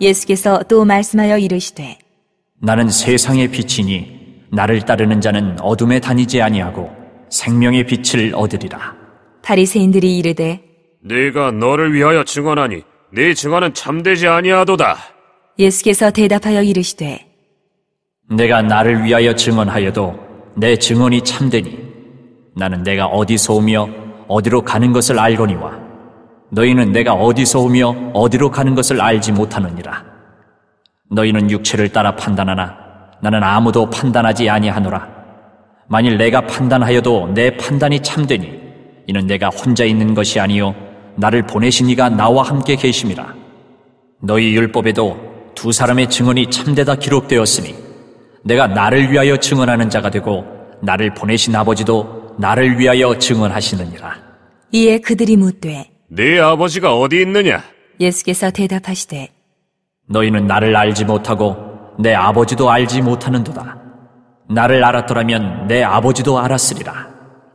예수께서 또 말씀하여 이르시되 나는 세상의 빛이니 나를 따르는 자는 어둠에 다니지 아니하고 생명의 빛을 얻으리라. 바리새인들이 이르되 네가 너를 위하여 증언하니 네 증언은 참되지 아니하도다. 예수께서 대답하여 이르시되 내가 나를 위하여 증언하여도 내 증언이 참되니 나는 내가 어디서 오며 어디로 가는 것을 알거니와 너희는 내가 어디서 오며 어디로 가는 것을 알지 못하느니라. 너희는 육체를 따라 판단하나 나는 아무도 판단하지 아니하노라. 만일 내가 판단하여도 내 판단이 참되니 이는 내가 혼자 있는 것이 아니요 나를 보내신 이가 나와 함께 계심이라. 너희 율법에도 두 사람의 증언이 참되다 기록되었으니 내가 나를 위하여 증언하는 자가 되고 나를 보내신 아버지도 나를 위하여 증언하시느니라. 이에 그들이 묻되 네 아버지가 어디 있느냐? 예수께서 대답하시되 너희는 나를 알지 못하고 내 아버지도 알지 못하는도다. 나를 알았더라면 내 아버지도 알았으리라.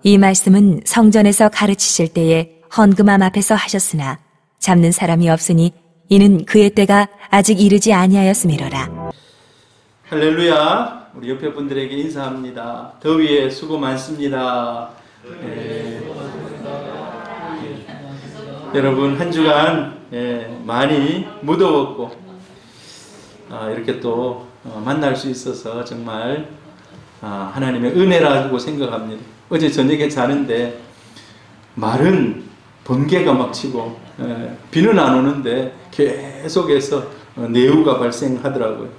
이 말씀은 성전에서 가르치실 때에 헌금함 앞에서 하셨으나 잡는 사람이 없으니 이는 그의 때가 아직 이르지 아니하였음이로라. 할렐루야. 우리 옆에 분들에게 인사합니다. 더위에 수고 많습니다. 여러분 한 주간 많이 무더웠고 이렇게 또 만날 수 있어서 정말 하나님의 은혜라고 생각합니다. 어제 저녁에 자는데 말은 번개가 막 치고 비는 안 오는데 계속해서 내우가 발생하더라고요.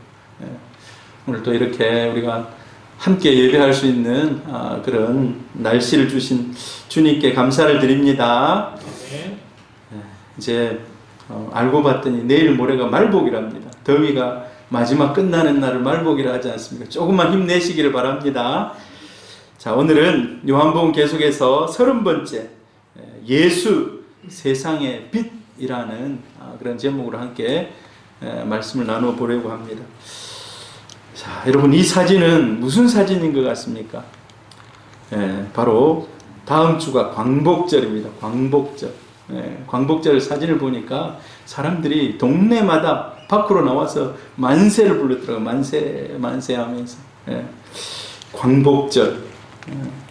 오늘 또 이렇게 우리가 함께 예배할 수 있는 그런 날씨를 주신 주님께 감사를 드립니다. 이제 알고 봤더니 내일 모레가 말복이랍니다. 더위가 마지막 끝나는 날을 말복이라 하지 않습니까? 조금만 힘내시기를 바랍니다. 자, 오늘은 요한복음 계속해서 30번째 예수 세상의 빛이라는 그런 제목으로 함께 말씀을 나누어 보려고 합니다. 자, 여러분 이 사진은 무슨 사진인 것 같습니까? 바로 다음 주가 광복절입니다. 광복절. 광복절 사진을 보니까 사람들이 동네마다 밖으로 나와서 만세를 불렀더라고요. 만세, 만세 하면서. 광복절.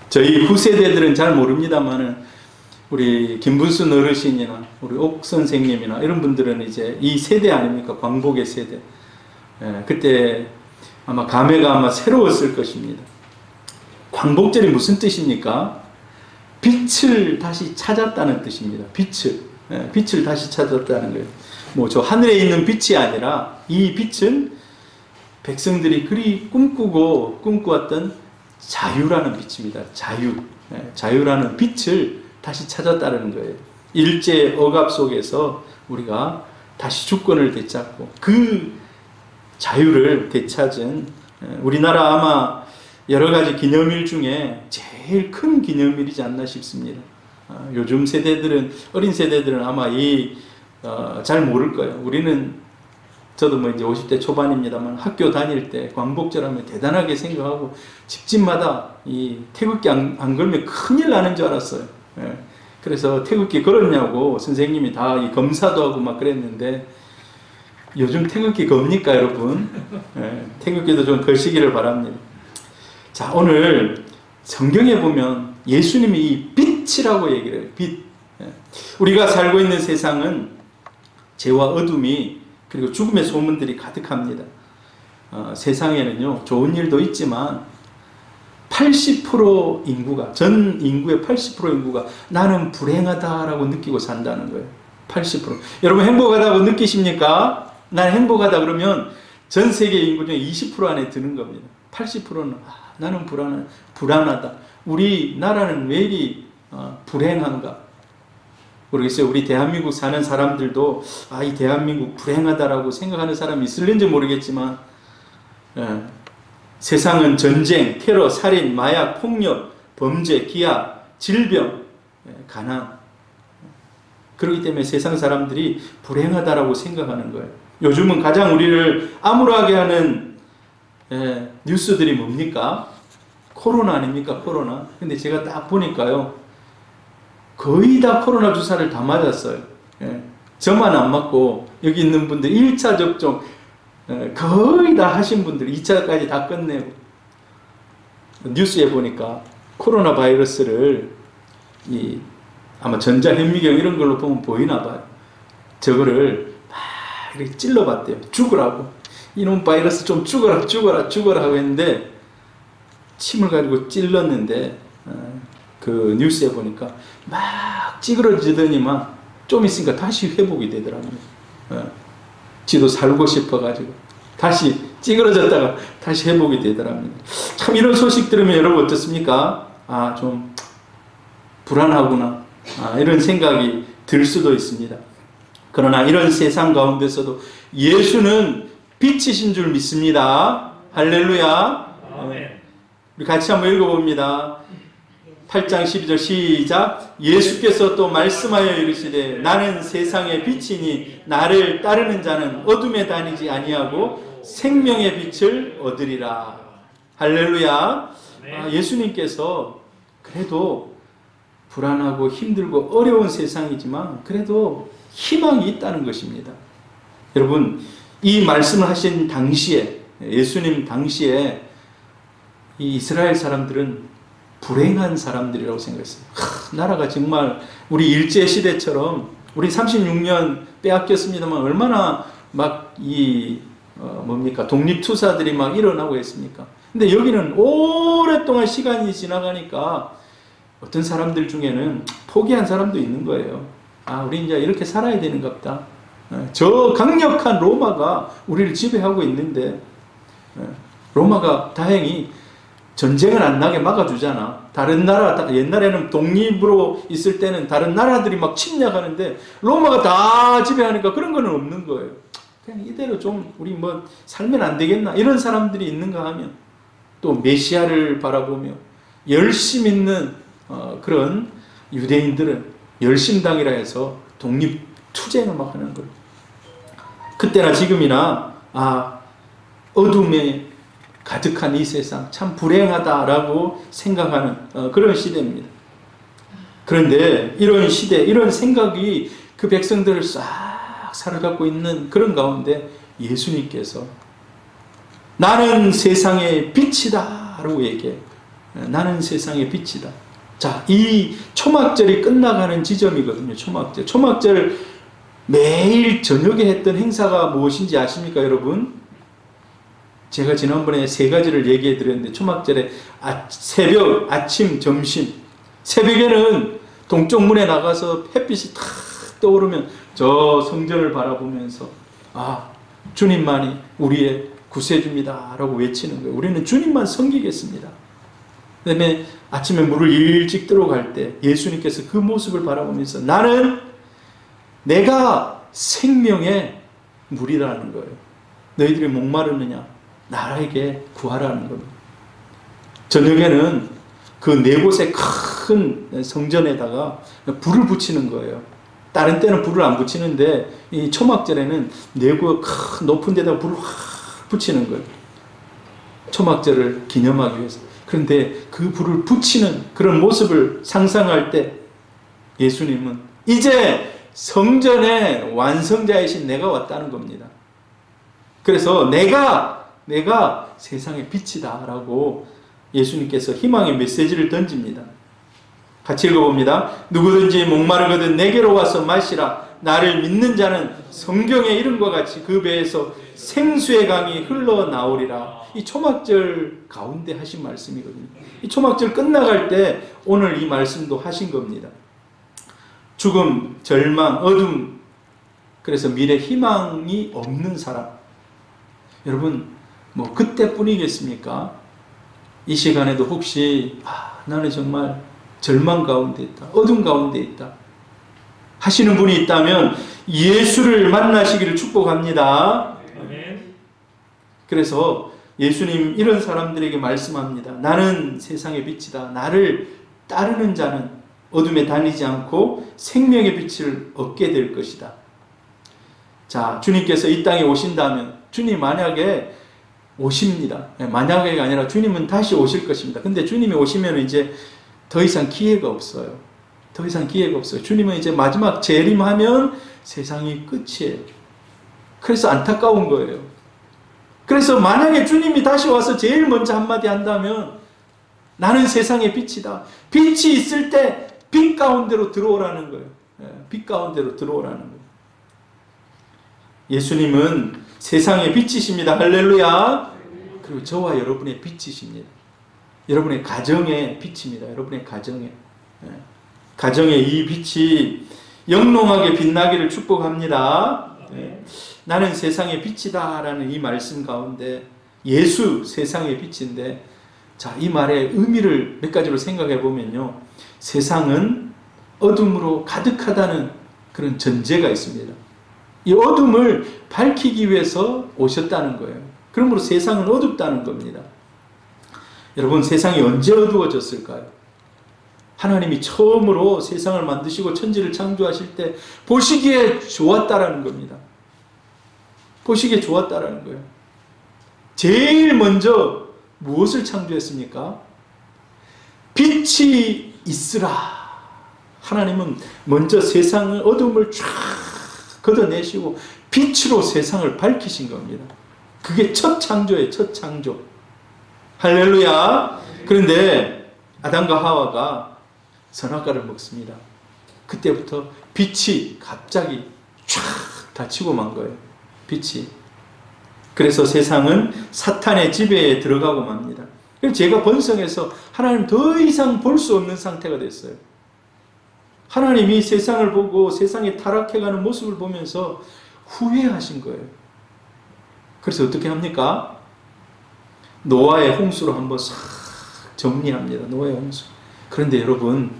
저희 후세대들은 잘 모릅니다만은 우리 김분순 어르신이나 우리 옥 선생님이나 이런 분들은 이제 이 세대 아닙니까? 광복의 세대. 그때 아마 감회가 아마 새로웠을 것입니다. 광복절이 무슨 뜻입니까? 빛을 다시 찾았다는 뜻입니다. 빛을 다시 찾았다는 거예요. 뭐 저 하늘에 있는 빛이 아니라 이 빛은 백성들이 그리 꿈꾸었던 자유라는 빛입니다. 자유라는 빛을 다시 찾았다는 거예요. 일제 억압 속에서 우리가 다시 주권을 되찾고 그 자유를 되찾은 우리나라 아마 여러 가지 기념일 중에 제일 큰 기념일이지 않나 싶습니다. 요즘 세대들은, 어린 세대들은 아마 잘 모를 거예요. 우리는, 저도 뭐 이제 50대 초반입니다만 학교 다닐 때 광복절 하면 대단하게 생각하고 집집마다 이 태극기 안 걸면 큰일 나는 줄 알았어요. 그래서 태극기 걸었냐고 선생님이 다 검사도 하고 막 그랬는데 요즘 태극기 겁니까, 여러분? 태극기도 좀 거시기를 바랍니다. 자, 오늘 성경에 보면 예수님이 이 빛이라고 얘기를 해요. 빛. 우리가 살고 있는 세상은 죄와 어둠이 그리고 죽음의 소문들이 가득합니다. 세상에는요, 좋은 일도 있지만 80% 인구가, 전 인구의 80% 인구가 나는 불행하다라고 느끼고 산다는 거예요. 80%. 여러분 행복하다고 느끼십니까? 난 행복하다 그러면 전 세계 인구 중에 20% 안에 드는 겁니다. 80%는 나는 불안하다. 우리 나라는 왜 이리 불행한가? 모르겠어요. 우리 대한민국 사는 사람들도 이 대한민국 불행하다라고 생각하는 사람이 있을는지 모르겠지만 세상은 전쟁, 테러, 살인, 마약, 폭력, 범죄, 기아, 질병, 가난, 그렇기 때문에 세상 사람들이 불행하다라고 생각하는 거예요. 요즘은 가장 우리를 암울하게 하는 뉴스들이 뭡니까? 코로나 아닙니까? 코로나. 근데 제가 딱 보니까요, 거의 다 코로나 주사를 다 맞았어요. 저만 안 맞고 여기 있는 분들 1차 접종 거의 다 하신 분들 2차까지 다 끝내고, 뉴스에 보니까 코로나 바이러스를 아마 전자현미경 이런 걸로 보면 보이나 봐요. 저거를 막 이렇게 찔러봤대요. 죽으라고. 이놈 바이러스 좀 죽어라 하고 했는데, 침을 가지고 찔렀는데 그 뉴스에 보니까 막 찌그러지더니만 좀 있으니까 다시 회복이 되더라고요. 지도 살고 싶어가지고 다시 찌그러졌다가 다시 회복이 되더랍니다. 참 이런 소식 들으면 여러분 어떻습니까? 좀 불안하구나, 이런 생각이 들 수도 있습니다. 그러나 이런 세상 가운데서도 예수는 빛이신 줄 믿습니다. 할렐루야. 우리 같이 한번 읽어봅니다. 8장 12절 시작. 예수께서 또 말씀하여 이르시되 나는 세상의 빛이니 나를 따르는 자는 어둠에 다니지 아니하고 생명의 빛을 얻으리라. 할렐루야. 예수님께서 그래도 불안하고 힘들고 어려운 세상이지만 그래도 희망이 있다는 것입니다. 여러분, 이 말씀을 하신 당시에, 예수님 당시에 이 이스라엘 사람들은 불행한 사람들이라고 생각했어요. 나라가 정말 우리 일제시대처럼, 우리 36년 빼앗겼습니다만 얼마나 막 독립투사들이 막 일어나고 했습니까? 근데 여기는 오랫동안 시간이 지나가니까 어떤 사람들 중에는 포기한 사람도 있는 거예요. 우리 이제 이렇게 살아야 되는가 보다. 저 강력한 로마가 우리를 지배하고 있는데, 로마가 다행히 전쟁을 안 나게 막아주잖아. 다른 나라, 옛날에는 독립으로 있을 때는 다른 나라들이 막 침략하는데 로마가 다 지배하니까 그런 거는 없는 거예요. 그냥 이대로 좀 우리 뭐 살면 안 되겠나, 이런 사람들이 있는가 하면, 또 메시아를 바라보며 열심 있는 그런 유대인들은 열심당이라 해서 독립투쟁을 막 하는 거예요. 그때나 지금이나 어둠에 가득한 이 세상 참 불행하다라고 생각하는 그런 시대입니다. 그런데 이런 시대, 이런 생각이 그 백성들을 싹 사로잡고 있는 그런 가운데 예수님께서 나는 세상의 빛이다 라고 얘기해요. 나는 세상의 빛이다. 자, 이 초막절이 끝나가는 지점이거든요. 초막절 매일 저녁에 했던 행사가 무엇인지 아십니까, 여러분? 제가 지난번에 3가지를 얘기해 드렸는데, 초막절에 새벽, 아침, 점심. 새벽에는 동쪽 문에 나가서 햇빛이 탁 떠오르면 저 성전을 바라보면서 주님만이 우리의 구세주입니다 라고 외치는 거예요. 우리는 주님만 섬기겠습니다. 그 다음에 아침에 물을 일찍 들어갈 때 예수님께서 그 모습을 바라보면서 나는 내가 생명의 물이라는 거예요. 너희들이 목마르느냐? 나에게 구하라는 겁니다. 저녁에는 그 4곳의 큰 성전에다가 불을 붙이는 거예요. 다른 때는 불을 안 붙이는데 이 초막절에는 4곳 큰 높은 데다가 불을 확 붙이는 거예요. 초막절을 기념하기 위해서. 그런데 그 불을 붙이는 그런 모습을 상상할 때 예수님은 이제 성전의 완성자이신 내가 왔다는 겁니다. 그래서 내가 세상의 빛이다 라고 예수님께서 희망의 메시지를 던집니다. 같이 읽어봅니다. 누구든지 목마르거든 내게로 와서 마시라. 나를 믿는 자는 성경의 이름과 같이 그 배에서 생수의 강이 흘러나오리라. 이 초막절 가운데 하신 말씀이거든요. 이 초막절 끝나갈 때 오늘 이 말씀도 하신 겁니다. 죽음, 절망, 어둠, 그래서 미래 희망이 없는 사람. 여러분, 뭐 그때뿐이겠습니까? 이 시간에도 혹시 나는 정말 절망 가운데 있다, 어둠 가운데 있다 하시는 분이 있다면 예수를 만나시기를 축복합니다. 그래서 예수님 이런 사람들에게 말씀합니다. 나는 세상의 빛이다. 나를 따르는 자는 어둠에 다니지 않고 생명의 빛을 얻게 될 것이다. 자, 주님께서 이 땅에 오신다면, 주님 만약에 오십니다. 만약에가 아니라 주님은 다시 오실 것입니다. 근데 주님이 오시면 이제 더 이상 기회가 없어요. 더 이상 기회가 없어요. 주님은 이제 마지막 재림하면 세상이 끝이에요. 그래서 안타까운 거예요. 그래서 만약에 주님이 다시 와서 제일 먼저 한마디 한다면 나는 세상의 빛이다. 빛이 있을 때 빛 가운데로 들어오라는 거예요. 빛 가운데로 들어오라는 거예요. 예수님은 세상의 빛이십니다. 할렐루야. 그리고 저와 여러분의 빛이십니다. 여러분의 가정의 빛입니다. 여러분의 가정의. 가정의 이 빛이 영롱하게 빛나기를 축복합니다. 나는 세상의 빛이다 라는 이 말씀 가운데 예수 세상의 빛인데, 자, 이 말의 의미를 몇 가지로 생각해 보면요, 세상은 어둠으로 가득하다는 그런 전제가 있습니다. 이 어둠을 밝히기 위해서 오셨다는 거예요. 그러므로 세상은 어둡다는 겁니다. 여러분, 세상이 언제 어두워졌을까요? 하나님이 처음으로 세상을 만드시고 천지를 창조하실 때 보시기에 좋았다라는 겁니다. 보시기에 좋았다라는 거예요. 제일 먼저 무엇을 창조했습니까? 빛이 있으라. 하나님은 먼저 세상의 어둠을 쫙 걷어내시고 빛으로 세상을 밝히신 겁니다. 그게 첫 창조예요. 첫 창조. 할렐루야. 그런데 아담과 하와가 선악과를 먹습니다. 그때부터 빛이 갑자기 쫙 닫히고 만 거예요. 빛이. 그래서 세상은 사탄의 지배에 들어가고 맙니다. 그래서 제가 번성해서 하나님 더 이상 볼 수 없는 상태가 됐어요. 하나님이 세상을 보고 세상이 타락해가는 모습을 보면서 후회하신 거예요. 그래서 어떻게 합니까? 노아의 홍수로 한번 싹 정리합니다. 노아의 홍수. 그런데 여러분,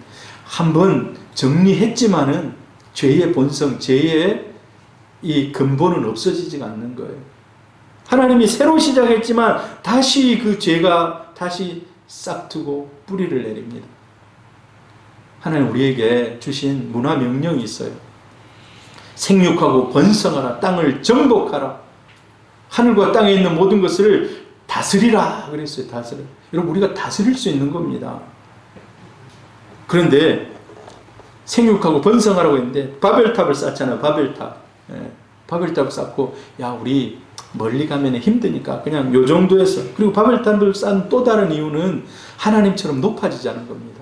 한번 정리했지만은 죄의 본성, 죄의 이 근본은 없어지지가 않는 거예요. 하나님이 새로 시작했지만 다시 그 죄가 다시 싹트고 뿌리를 내립니다. 하나님 우리에게 주신 문화 명령이 있어요. 생육하고 번성하라. 땅을 정복하라. 하늘과 땅에 있는 모든 것을 다스리라 그랬어요. 다스려. 여러분, 우리가 다스릴 수 있는 겁니다. 그런데 생육하고 번성하라고 했는데 바벨탑을 쌓잖아요. 바벨탑. 바벨탑을 쌓고, 야, 우리 멀리 가면 힘드니까 그냥 요 정도에서. 그리고 바벨탑을 쌓은 또 다른 이유는 하나님처럼 높아지지 않은 겁니다.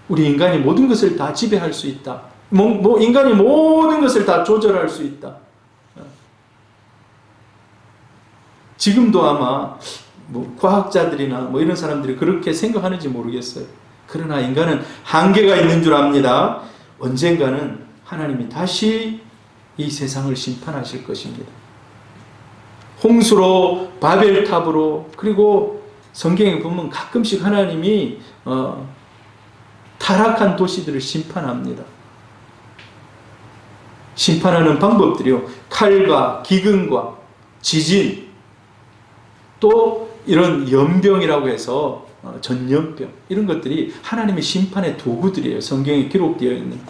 우리 인간이 모든 것을 다 지배할 수 있다. 인간이 모든 것을 다 조절할 수 있다. 지금도 아마 과학자들이나 이런 사람들이 그렇게 생각하는지 모르겠어요. 그러나 인간은 한계가 있는 줄 압니다. 언젠가는 하나님이 다시 이 세상을 심판하실 것입니다. 홍수로, 바벨탑으로, 그리고 성경에 보면 가끔씩 하나님이 타락한 도시들을 심판합니다. 심판하는 방법들이요, 칼과 기근과 지진, 또 이런 연병이라고 해서 전염병, 이런 것들이 하나님의 심판의 도구들이에요. 성경에 기록되어 있는.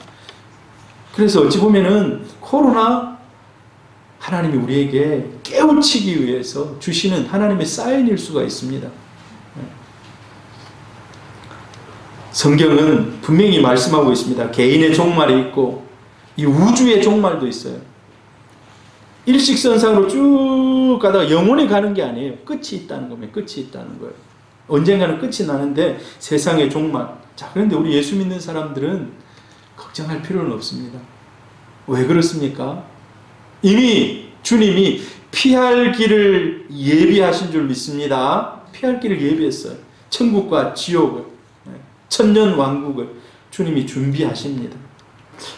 그래서 어찌 보면은 코로나, 하나님이 우리에게 깨우치기 위해서 주시는 하나님의 사인일 수가 있습니다. 성경은 분명히 말씀하고 있습니다. 개인의 종말이 있고 이 우주의 종말도 있어요. 일식선상으로 쭉 가다가 영원히 가는 게 아니에요. 끝이 있다는 겁니다. 끝이 있다는 거예요. 언젠가는 끝이 나는데 세상의 종말. 자, 그런데 우리 예수 믿는 사람들은 걱정할 필요는 없습니다. 왜 그렇습니까? 이미 주님이 피할 길을 예비하신 줄 믿습니다. 피할 길을 예비했어요. 천국과 지옥을, 천년 왕국을 주님이 준비하십니다.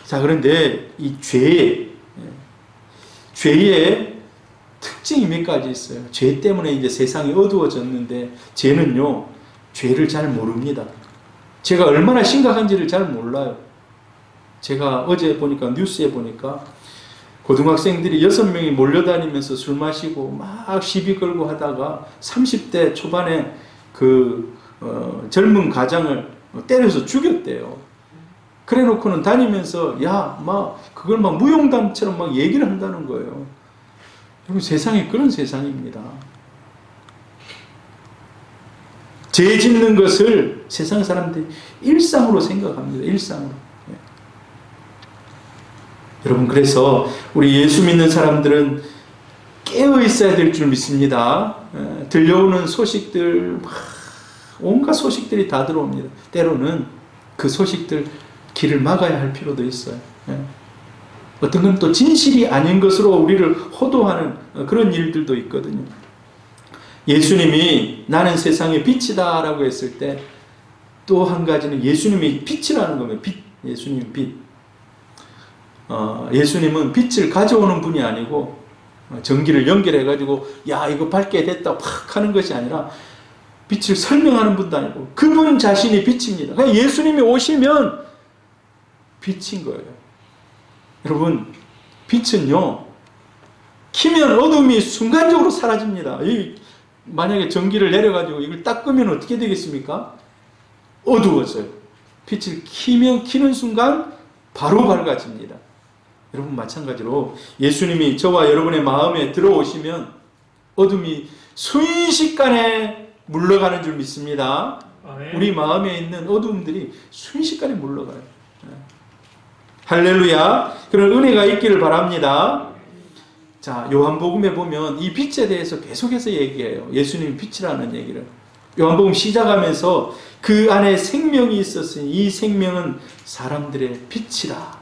자, 그런데 이 죄의 특징이 몇 가지 있어요. 죄 때문에 이제 세상이 어두워졌는데, 죄는요, 죄를 잘 모릅니다. 죄가 얼마나 심각한지를 잘 몰라요. 제가 어제 보니까, 뉴스에 보니까 고등학생들이 6명이 몰려다니면서 술 마시고 막 시비 걸고 하다가 30대 초반에 젊은 가장을 때려서 죽였대요. 그래 놓고는 다니면서 그걸 무용담처럼 막 얘기를 한다는 거예요. 여러분, 세상이 그런 세상입니다. 죄 짓는 것을 세상 사람들이 일상으로 생각합니다. 일상으로. 여러분, 그래서 우리 예수 믿는 사람들은 깨어 있어야 될 줄 믿습니다. 들려오는 소식들, 온갖 소식들이 다 들어옵니다. 때로는 그 소식들 길을 막아야 할 필요도 있어요. 어떤 건 또 진실이 아닌 것으로 우리를 호도하는 그런 일들도 있거든요. 예수님이 나는 세상의 빛이다 라고 했을 때 또 한 가지는 예수님이 빛이라는 겁니다. 빛. 예수님 빛. 예수님은 빛을 가져오는 분이 아니고 전기를 연결해 가지고 야 이거 밝게 됐다 팍 하는 것이 아니라 빛을 설명하는 분도 아니고 그분 자신이 빛입니다. 그러니까 예수님이 오시면 빛인 거예요. 여러분, 빛은요 키면 어둠이 순간적으로 사라집니다. 만약에 전기를 내려가지고 이걸 딱 끄면 어떻게 되겠습니까? 어두워져요. 빛을 키는 순간 바로 밝아집니다. 여러분, 마찬가지로 예수님이 저와 여러분의 마음에 들어오시면 어둠이 순식간에 물러가는 줄 믿습니다. 우리 마음에 있는 어둠들이 순식간에 물러가요. 할렐루야. 그런 은혜가 있기를 바랍니다. 자, 요한복음에 보면 이 빛에 대해서 계속해서 얘기해요. 예수님이 빛이라는 얘기를. 요한복음 시작하면서 그 안에 생명이 있었으니 이 생명은 사람들의 빛이라.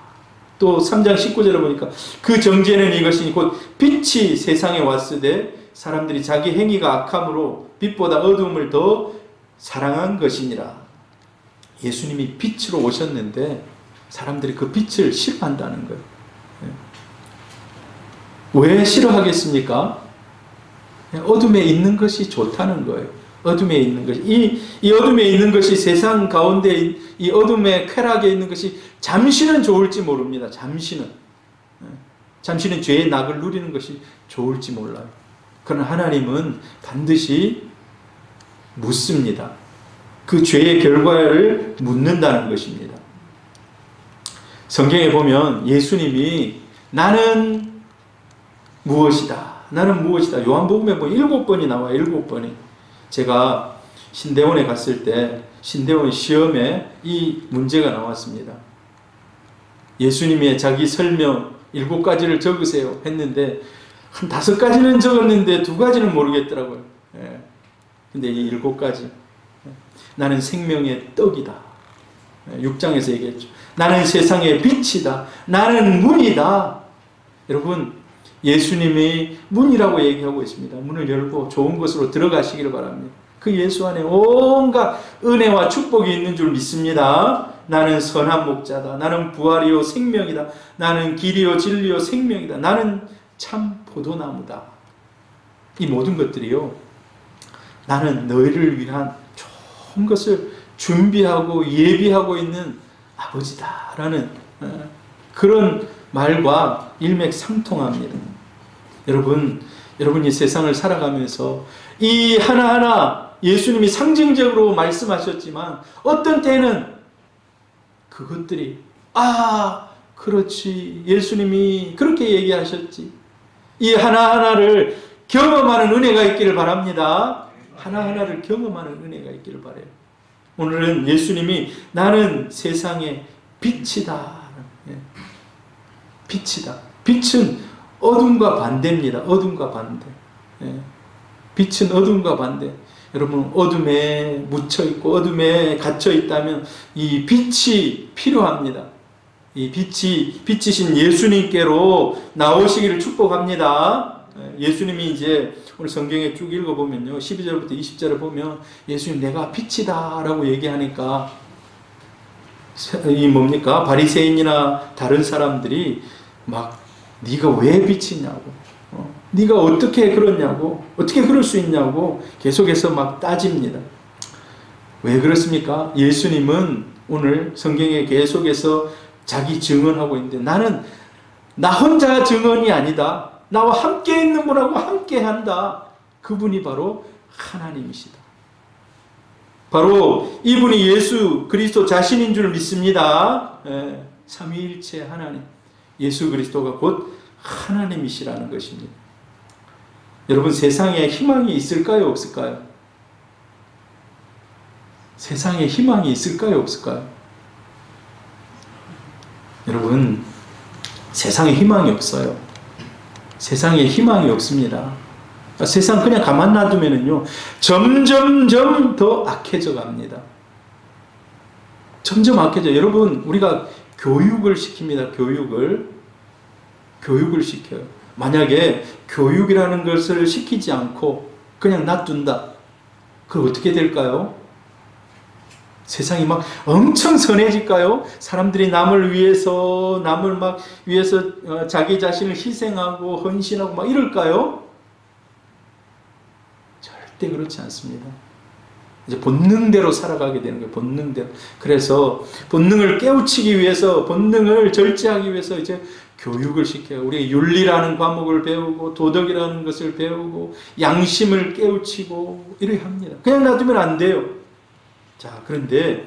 또 3장 19절에 보니까 그 정죄는 이것이니 곧 빛이 세상에 왔으되 사람들이 자기 행위가 악함으로 빛보다 어두움을 더 사랑한 것이니라. 예수님이 빛으로 오셨는데 사람들이 그 빛을 싫어한다는 거예요. 왜 싫어하겠습니까? 어둠에 있는 것이 좋다는 거예요. 어둠에 있는 것이 이 어둠에 있는 것이 세상 가운데 이 어둠의 쾌락에 있는 것이 잠시는 좋을지 모릅니다. 잠시는 죄의 낙을 누리는 것이 좋을지 몰라요. 그러나 하나님은 반드시 묻습니다. 그 죄의 결과를 묻는다는 것입니다. 성경에 보면 예수님이 나는 무엇이다. 나는 무엇이다. 요한복음에 보면 7번이 나와요. 7번이. 제가 신대원에 갔을 때 신대원 시험에 이 문제가 나왔습니다. 예수님의 자기 설명 7가지를 적으세요 했는데 한 5가지는 적었는데 2가지는 모르겠더라고요. 근데 이 7가지. 나는 생명의 떡이다. 6장에서 얘기했죠. 나는 세상의 빛이다. 나는 문이다. 여러분, 예수님이 문이라고 얘기하고 있습니다. 문을 열고 좋은 곳으로 들어가시기를 바랍니다. 그 예수 안에 온갖 은혜와 축복이 있는 줄 믿습니다. 나는 선한 목자다. 나는 부활이요 생명이다. 나는 길이요 진리요 생명이다. 나는 참 포도나무다. 이 모든 것들이요, 나는 너희를 위한 좋은 것을 준비하고 예비하고 있는 아버지다라는 그런 말과 일맥상통합니다. 여러분이 세상을 살아가면서 이 하나하나 예수님이 상징적으로 말씀하셨지만 어떤 때는 그것들이 그렇지, 예수님이 그렇게 얘기하셨지. 이 하나하나를 경험하는 은혜가 있기를 바랍니다. 하나하나를 경험하는 은혜가 있기를 바라요. 오늘은 예수님이 나는 세상의 빛이다. 빛이다. 빛은 어둠과 반대입니다. 어둠과 반대. 빛은 어둠과 반대. 여러분, 어둠에 묻혀있고 어둠에 갇혀있다면 이 빛이 필요합니다. 이 빛이신 예수님께로 나오시기를 축복합니다. 예수님이 이제 오늘 성경에 쭉 읽어보면요, 12절부터 20절을 보면 예수님 내가 빛이다 라고 얘기하니까 이 뭡니까? 바리새인이나 다른 사람들이 막 네가 왜 빛이냐고, 네가 어떻게 그러냐고, 어떻게 그럴 수 있냐고 계속해서 막 따집니다. 왜 그렇습니까? 예수님은 오늘 성경에 계속해서 자기 증언하고 있는데 나는 나 혼자 증언이 아니다. 나와 함께 있는 분하고 함께 한다. 그분이 바로 하나님이시다. 바로 이분이 예수 그리스도 자신인 줄 믿습니다. 삼위일체 하나님, 예수 그리스도가 곧 하나님이시라는 것입니다. 여러분, 세상에 희망이 있을까요? 없을까요? 세상에 희망이 있을까요? 없을까요? 여러분, 세상에 희망이 없어요. 세상에 희망이 없습니다. 세상 그냥 가만 놔두면은요, 점점점 더 악해져 갑니다. 점점 악해져. 여러분, 우리가 교육을 시킵니다. 교육을 시켜요. 만약에 교육이라는 것을 시키지 않고 그냥 놔둔다. 그럼 어떻게 될까요? 세상이 막 엄청 선해질까요? 사람들이 남을 위해서 자기 자신을 희생하고 헌신하고 막 이럴까요? 절대 그렇지 않습니다. 이제 본능대로 살아가게 되는 거예요. 본능대로. 그래서 본능을 깨우치기 위해서, 본능을 절제하기 위해서 이제 교육을 시켜요. 우리 윤리라는 과목을 배우고, 도덕이라는 것을 배우고, 양심을 깨우치고 이렇게 합니다. 그냥 놔두면 안 돼요. 자, 그런데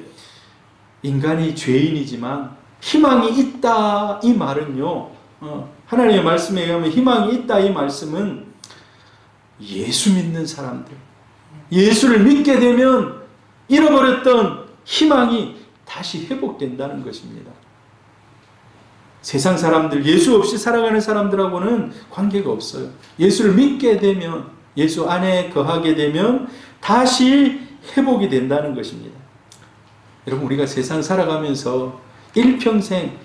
인간이 죄인이지만 희망이 있다, 이 말은요, 하나님의 말씀에 의하면 희망이 있다, 이 말씀은 예수 믿는 사람들, 예수를 믿게 되면 잃어버렸던 희망이 다시 회복된다는 것입니다. 세상 사람들, 예수 없이 살아가는 사람들하고는 관계가 없어요. 예수를 믿게 되면, 예수 안에 거하게 되면 다시 회복이 된다는 것입니다. 여러분, 우리가 세상 살아가면서 일평생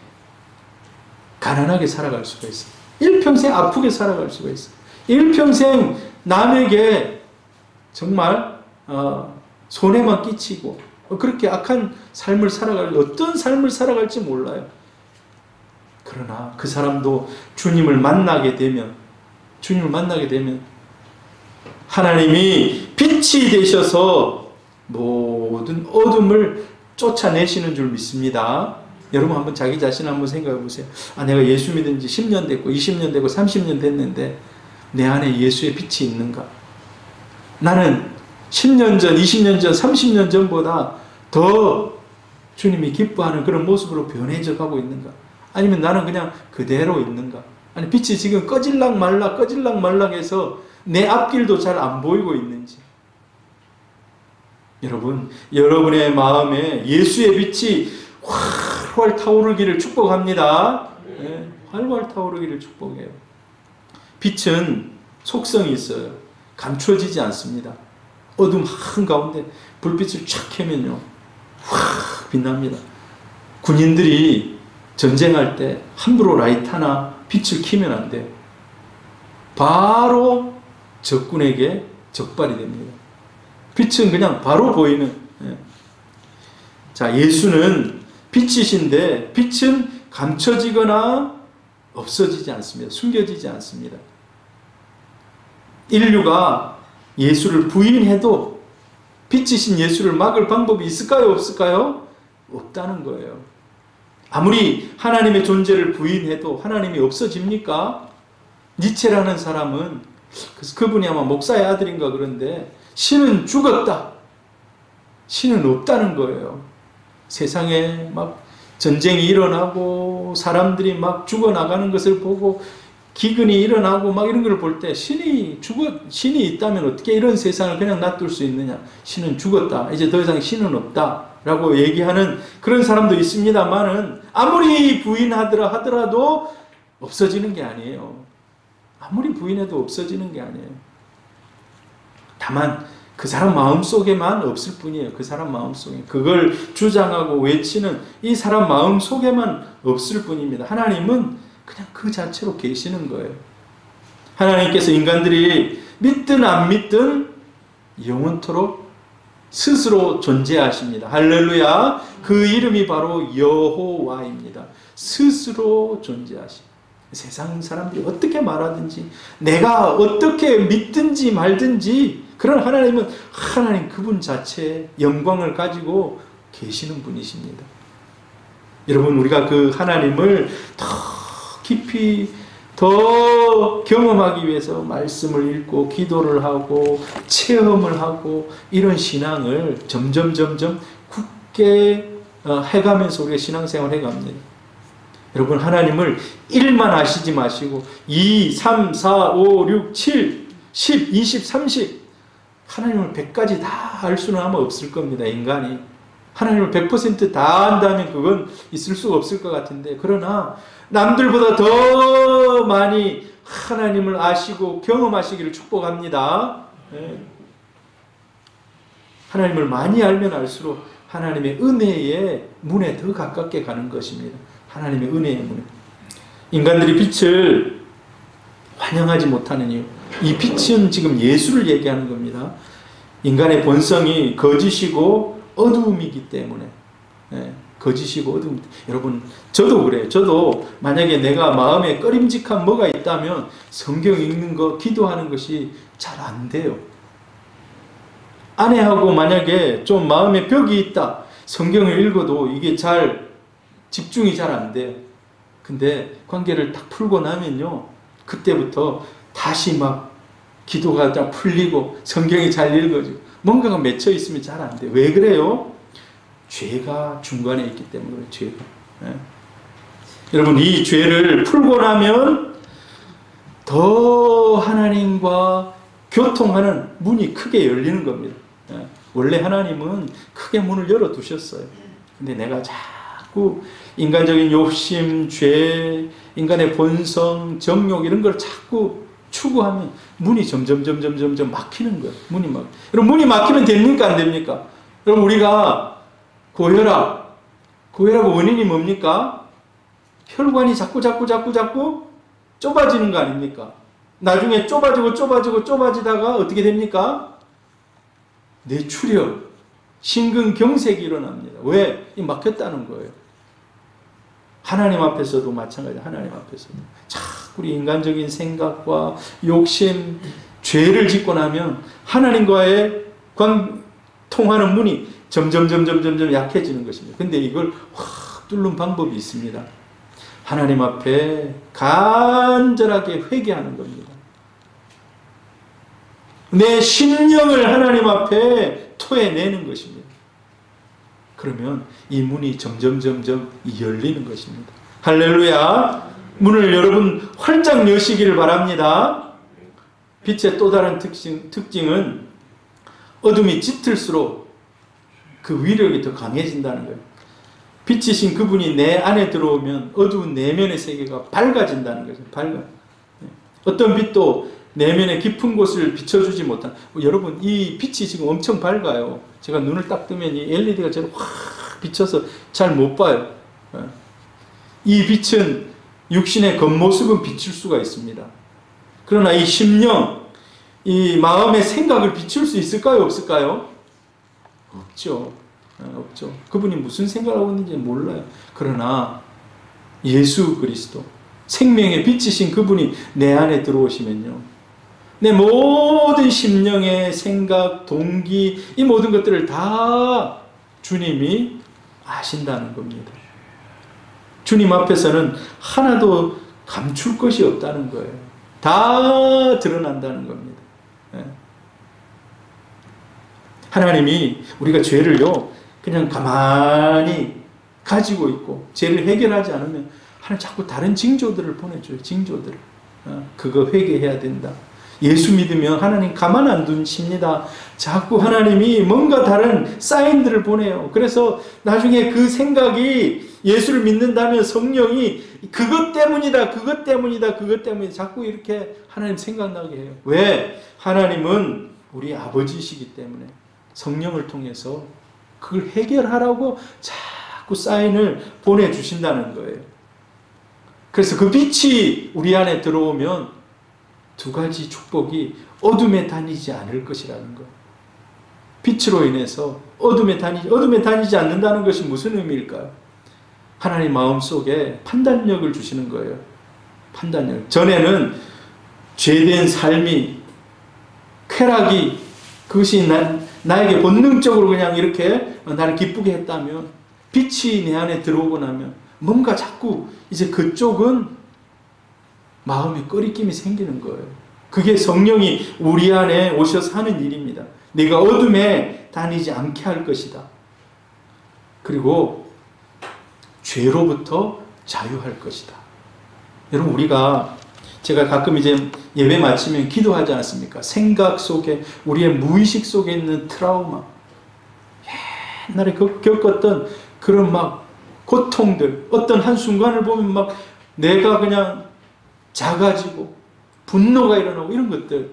가난하게 살아갈 수가 있어요. 일평생 아프게 살아갈 수가 있어요. 일평생 남에게 정말 손해만 끼치고 그렇게 악한 삶을 어떤 삶을 살아갈지 몰라요. 그러나 그 사람도 주님을 만나게 되면 하나님이 빛이 되셔서 모든 어둠을 쫓아내시는 줄 믿습니다. 여러분 한번 자기 자신 한번 생각해 보세요. 내가 예수 믿은 지 10년 됐고 20년 됐고 30년 됐는데 내 안에 예수의 빛이 있는가? 나는 10년 전, 20년 전, 30년 전보다 더 주님이 기뻐하는 그런 모습으로 변해져 가고 있는가? 아니면 나는 그냥 그대로 있는가? 아니 빛이 지금 꺼질락 말락 해서 내 앞길도 잘 안 보이고 있는지. 여러분, 여러분의 마음에 예수의 빛이 활활 타오르기를 축복합니다. 네, 활활 타오르기를 축복해요. 빛은 속성이 있어요. 감춰지지 않습니다. 어둠 한가운데 불빛을 촥 켜면요, 확 빛납니다. 군인들이 전쟁할 때 함부로 라이터나 빛을 켜면 안 돼요. 바로 적군에게 적발이 됩니다. 빛은 그냥 바로 보이는. 자, 예수는 빛이신데 빛은 감춰지거나 없어지지 않습니다. 숨겨지지 않습니다. 인류가 예수를 부인해도 빛이신 예수를 막을 방법이 있을까요? 없을까요? 없다는 거예요. 아무리 하나님의 존재를 부인해도 하나님이 없어집니까? 니체라는 사람은, 그래서 그분이 아마 목사의 아들인가 그런데, 신은 죽었다, 신은 없다는 거예요. 세상에 막 전쟁이 일어나고 사람들이 막 죽어나가는 것을 보고 기근이 일어나고 막 이런 걸 볼 때 신이 있다면 어떻게 이런 세상을 그냥 놔둘 수 있느냐? 신은 죽었다, 이제 더 이상 신은 없다 라고 얘기하는 그런 사람도 있습니다만은, 아무리 부인하더라 하더라도 없어지는 게 아니에요. 아무리 부인해도 없어지는 게 아니에요. 다만 그 사람 마음속에만 없을 뿐이에요. 그 사람 마음속에. 그걸 주장하고 외치는 이 사람 마음속에만 없을 뿐입니다. 하나님은 그냥 그 자체로 계시는 거예요. 하나님께서 인간들이 믿든 안 믿든 영원토록 스스로 존재하십니다. 할렐루야. 그 이름이 바로 여호와입니다. 스스로 존재하십니다. 세상 사람들이 어떻게 말하든지, 내가 어떻게 믿든지 말든지, 그런 하나님은 하나님 그분 자체의 영광을 가지고 계시는 분이십니다. 여러분, 우리가 그 하나님을 더 깊이 더 경험하기 위해서 말씀을 읽고 기도를 하고 체험을 하고 이런 신앙을 점점 굳게 해가면서 우리가 신앙생활을 해갑니다. 여러분, 하나님을 1만 아시지 마시고 2, 3, 4, 5, 6, 7, 10, 20, 30 하나님을 100까지 다 알 수는 아마 없을 겁니다. 인간이 하나님을 100% 안다면 그건 있을 수가 없을 것 같은데, 그러나 남들보다 더 많이 하나님을 아시고 경험하시기를 축복합니다. 네. 하나님을 많이 알면 알수록 하나님의 은혜의 문에 더 가깝게 가는 것입니다. 하나님의 은혜의 문에. 인간들이 빛을 환영하지 못하는 이유, 이 빛은 지금 예수를 얘기하는 겁니다. 인간의 본성이 거짓이고 어두움이기 때문에. 네, 거짓이고 어두움. 여러분, 저도 그래요. 저도 만약에 내가 마음에 꺼림직한 뭐가 있다면 성경 읽는 거, 기도하는 것이 잘 안 돼요. 아내하고 만약에 좀 마음에 벽이 있다, 성경을 읽어도 이게 잘 집중이 잘 안 돼요. 근데 관계를 딱 풀고 나면요, 그때부터 다시 막 기도가 다 풀리고 성경이 잘 읽어지고 뭔가가 맺혀 있으면 잘 안 돼요. 왜 그래요? 죄가 중간에 있기 때문에 그래요. 죄가. 네. 여러분, 이 죄를 풀고 나면 더 하나님과 교통하는 문이 크게 열리는 겁니다. 네. 원래 하나님은 크게 문을 열어두셨어요. 근데 내가 자꾸 인간적인 욕심, 죄, 인간의 본성, 정욕 이런 걸 자꾸 추구하면 문이 점점 막히는 거예요. 문이 막. 여러분, 문이 막히면 됩니까? 안 됩니까? 여러분, 우리가 고혈압의 원인이 뭡니까? 혈관이 자꾸 좁아지는 거 아닙니까? 나중에 좁아지다가 어떻게 됩니까? 뇌출혈, 심근경색이 일어납니다. 왜? 이 막혔다는 거예요. 하나님 앞에서도 마찬가지예요. 하나님 앞에서도. 자꾸 우리 인간적인 생각과 욕심, 죄를 짓고 나면 하나님과의 통하는 문이 점점 약해지는 것입니다. 근데 이걸 확 뚫는 방법이 있습니다. 하나님 앞에 간절하게 회개하는 겁니다. 내 심령을 하나님 앞에 토해내는 것입니다. 그러면 이 문이 점점 열리는 것입니다. 할렐루야! 문을 여러분 활짝 여시기를 바랍니다. 빛의 또 다른 특징은 어둠이 짙을수록 그 위력이 더 강해진다는 거예요. 빛이신 그분이 내 안에 들어오면 어두운 내면의 세계가 밝아진다는 거죠. 어떤 빛도 내면의 깊은 곳을 비춰주지 못한. 여러분, 이 빛이 지금 엄청 밝아요. 제가 눈을 딱 뜨면 이 LED가 저를 확 비춰서 잘 못 봐요. 이 빛은 육신의 겉모습은 비출 수가 있습니다. 그러나 이 심령, 이 마음의 생각을 비출 수 있을까요? 없을까요? 없죠. 없죠. 그분이 무슨 생각을 하고 있는지 몰라요. 그러나 예수 그리스도, 생명의 빛이신 그분이 내 안에 들어오시면요, 내 모든 심령의 생각, 동기, 이 모든 것들을 다 주님이 아신다는 겁니다. 주님 앞에서는 하나도 감출 것이 없다는 거예요. 다 드러난다는 겁니다. 하나님이 우리가 죄를요, 그냥 가만히 가지고 있고 죄를 해결하지 않으면 하나님 자꾸 다른 징조들을 보내줘요. 징조들을. 그거 회개해야 된다. 예수 믿으면 하나님 가만 안 두십니다. 자꾸 하나님이 뭔가 다른 사인들을 보내요. 그래서 나중에 그 생각이, 예수를 믿는다면 성령이 그것 때문이다 자꾸 이렇게 하나님 생각나게 해요. 왜? 하나님은 우리 아버지시기 때문에 성령을 통해서 그걸 해결하라고 자꾸 사인을 보내주신다는 거예요. 그래서 그 빛이 우리 안에 들어오면 두 가지 축복이 어둠에 다니지 않을 것이라는 것. 빛으로 인해서 어둠에 다니지 않는다는 것이 무슨 의미일까요? 하나님 마음속에 판단력을 주시는 거예요. 판단력. 전에는 죄된 삶이, 쾌락이, 그것이 나에게 본능적으로 그냥 이렇게 나를 기쁘게 했다면, 빛이 내 안에 들어오고 나면 뭔가 자꾸 이제 그쪽은 마음에 꺼리낌이 생기는 거예요. 그게 성령이 우리 안에 오셔서 하는 일입니다. 내가 어둠에 다니지 않게 할 것이다. 그리고 죄로부터 자유할 것이다. 여러분, 제가 가끔 이제 예배 마치면 기도하지 않습니까? 생각 속에, 우리의 무의식 속에 있는 트라우마, 옛날에 겪었던 그런 막 고통들, 어떤 한순간을 보면 막 내가 그냥 작아지고 분노가 일어나고 이런 것들,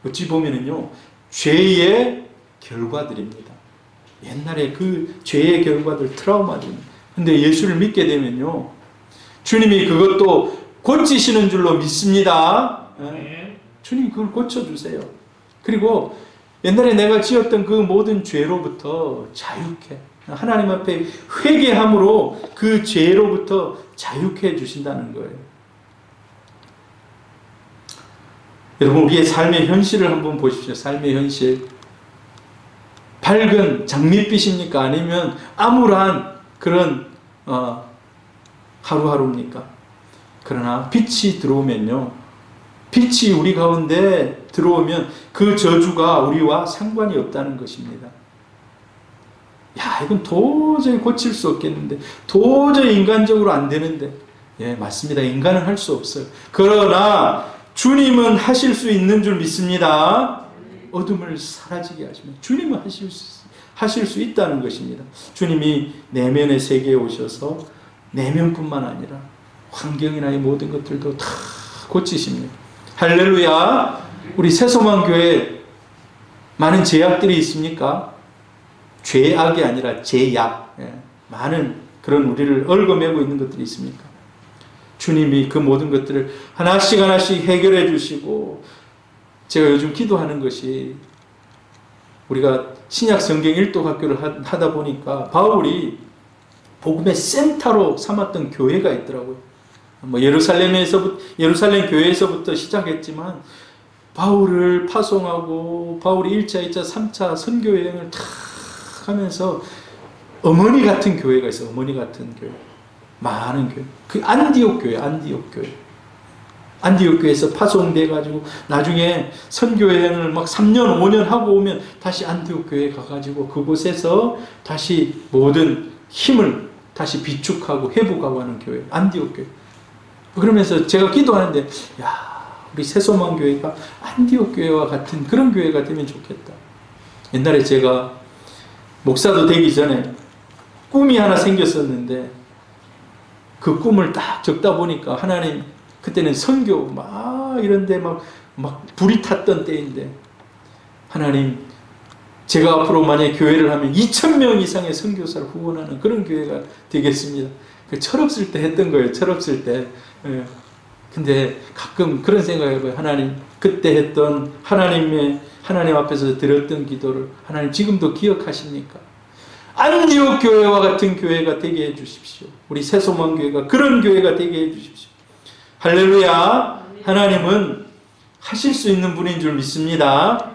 어찌 보면은요, 죄의 결과들입니다. 옛날에 그 죄의 결과들, 트라우마들입니다. 근데 예수를 믿게 되면요, 주님이 그것도 고치시는 줄로 믿습니다. 주님이 그걸 고쳐주세요. 그리고 옛날에 내가 지었던 그 모든 죄로부터 자유케, 하나님 앞에 회개함으로 그 죄로부터 자유케 해주신다는 거예요. 여러분, 우리의 삶의 현실을 한번 보십시오. 삶의 현실. 밝은 장밋빛입니까? 아니면 암울한 그런 하루하루입니까? 그러나 빛이 들어오면요, 빛이 우리 가운데 들어오면 그 저주가 우리와 상관이 없다는 것입니다. 야, 이건 도저히 고칠 수 없겠는데, 도저히 인간적으로 안 되는데. 예, 맞습니다. 인간은 할 수 없어요. 그러나 주님은 하실 수 있는 줄 믿습니다. 어둠을 사라지게 하시면 주님은 하실 수 있다는 것입니다. 주님이 내면의 세계에 오셔서 내면뿐만 아니라 환경이나 이 모든 것들도 다 고치십니다. 할렐루야. 우리 새소망교회 많은 제약들이 있습니까? 죄악이 아니라 제약. 많은 그런 우리를 얽어매고 있는 것들이 있습니까? 주님이 그 모든 것들을 하나씩 하나씩 해결해 주시고, 제가 요즘 기도하는 것이, 우리가 신약 성경 일독학교를 하다 보니까 바울이 복음의 센터로 삼았던 교회가 있더라고요. 뭐 예루살렘 교회에서부터 시작했지만 바울을 파송하고 바울이 1차, 2차, 3차 선교 여행을 탁 하면서 어머니 같은 교회가 있어요. 어머니 같은 교회. 많은 교회. 그 안디옥 교회. 안디옥 교회에서 파송돼 가지고 나중에 선교 여행을 막 3년, 5년 하고 오면 다시 안디옥 교회에 가가지고 그곳에서 다시 모든 힘을 다시 비축하고 회복하고 하는 교회. 안디옥 교회. 그러면서 제가 기도하는데, 야, 우리 새소망 교회가 안디옥 교회와 같은 그런 교회가 되면 좋겠다. 옛날에 제가 목사도 되기 전에 꿈이 하나 생겼었는데, 그 꿈을 딱 적다 보니까 하나님, 그때는 선교 막 이런데 막 불이 탔던 때인데, 하나님, 제가 앞으로 만약에 교회를 하면 2,000명 이상의 선교사를 후원하는 그런 교회가 되겠습니다. 철없을 때 했던 거예요. 철없을 때. 근데 가끔 그런 생각을 해봐요. 하나님, 그때 했던 하나님 앞에서 드렸던 기도를 하나님 지금도 기억하십니까? 안디옥 교회와 같은 교회가 되게 해주십시오. 우리 새소망 교회가 그런 교회가 되게 해주십시오. 할렐루야. 하나님은 하실 수 있는 분인 줄 믿습니다.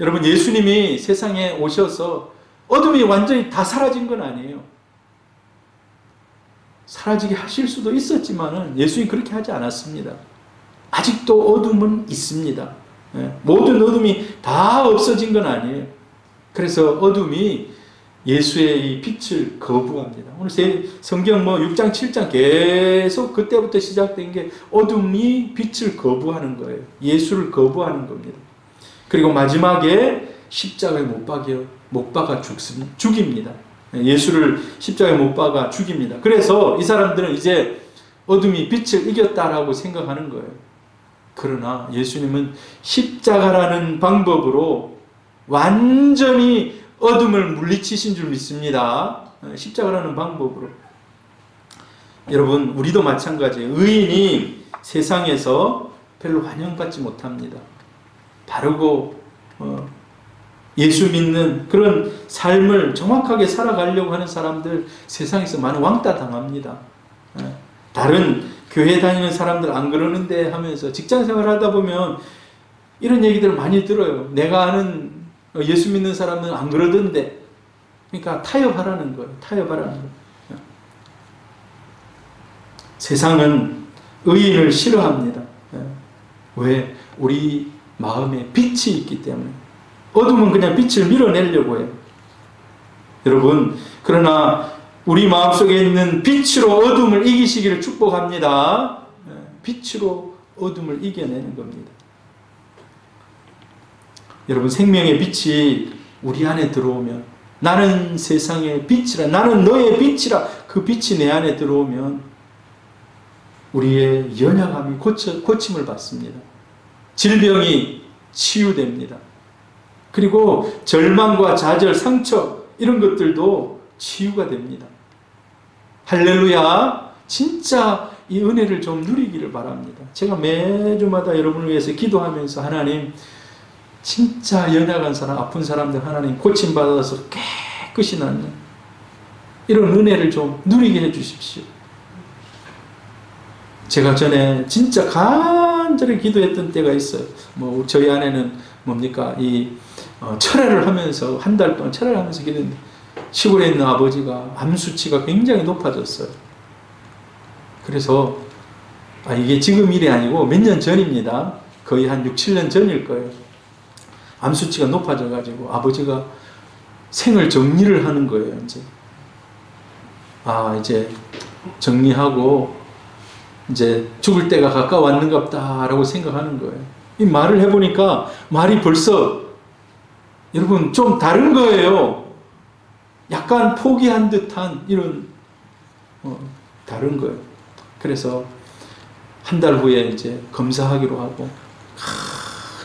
여러분, 예수님이 세상에 오셔서 어둠이 완전히 다 사라진 건 아니에요. 사라지게 하실 수도 있었지만은 예수님이 그렇게 하지 않았습니다. 아직도 어둠은 있습니다. 모든 어둠이 다 없어진 건 아니에요. 그래서 어둠이 예수의 이 빛을 거부합니다. 오늘 성경 6장, 7장 계속 그때부터 시작된 게 어둠이 빛을 거부하는 거예요. 예수를 거부하는 겁니다. 그리고 마지막에 십자가에 못 박아 죽입니다. 예수를 십자가에 못 박아 죽입니다. 그래서 이 사람들은 이제 어둠이 빛을 이겼다라고 생각하는 거예요. 그러나 예수님은 십자가라는 방법으로 완전히 어둠을 물리치신 줄 믿습니다. 십자가라는 방법으로. 여러분, 우리도 마찬가지예요. 의인이 세상에서 별로 환영받지 못합니다. 바르고 예수 믿는 그런 삶을 정확하게 살아가려고 하는 사람들 세상에서 많이 왕따 당합니다. 다른 교회 다니는 사람들 안 그러는데 하면서 직장생활 하다 보면 이런 얘기들을 많이 들어요. 내가 아는 예수 믿는 사람은 안 그러던데. 그러니까 타협하라는 거예요. 타협하라는 거예요. 세상은 의인을 싫어합니다. 왜? 우리 마음에 빛이 있기 때문에. 어둠은 그냥 빛을 밀어내려고 해요. 여러분, 그러나 우리 마음속에 있는 빛으로 어둠을 이기시기를 축복합니다. 빛으로 어둠을 이겨내는 겁니다. 여러분, 생명의 빛이 우리 안에 들어오면 나는 세상의 빛이라, 나는 너의 빛이라. 그 빛이 내 안에 들어오면 우리의 연약함이 고침을 받습니다. 질병이 치유됩니다. 그리고 절망과 좌절, 상처 이런 것들도 치유가 됩니다. 할렐루야. 진짜 이 은혜를 좀 누리기를 바랍니다. 제가 매주마다 여러분을 위해서 기도하면서 하나님, 진짜 연약한 사람, 아픈 사람들 하나님 고침받아서 깨끗이 낫는 이런 은혜를 좀 누리게 해주십시오. 제가 전에 진짜 간절히 기도했던 때가 있어요. 뭐 저희 아내는 뭡니까, 철회를 하면서 한 달 동안 철회를 하면서 기도했는데 시골에 있는 아버지가 암 수치가 굉장히 높아졌어요. 그래서 이게 지금 일이 아니고 몇 년 전입니다. 거의 한 6, 7년 전일 거예요. 암 수치가 높아져 가지고 아버지가 생을 정리를 하는 거예요. 이제 정리하고 이제 죽을 때가 가까웠는갑다라고 생각하는 거예요. 이 말을 해보니까 말이 벌써 여러분 좀 다른 거예요. 약간 포기한 듯한 이런 다른 거예요. 그래서 한 달 후에 이제 검사하기로 하고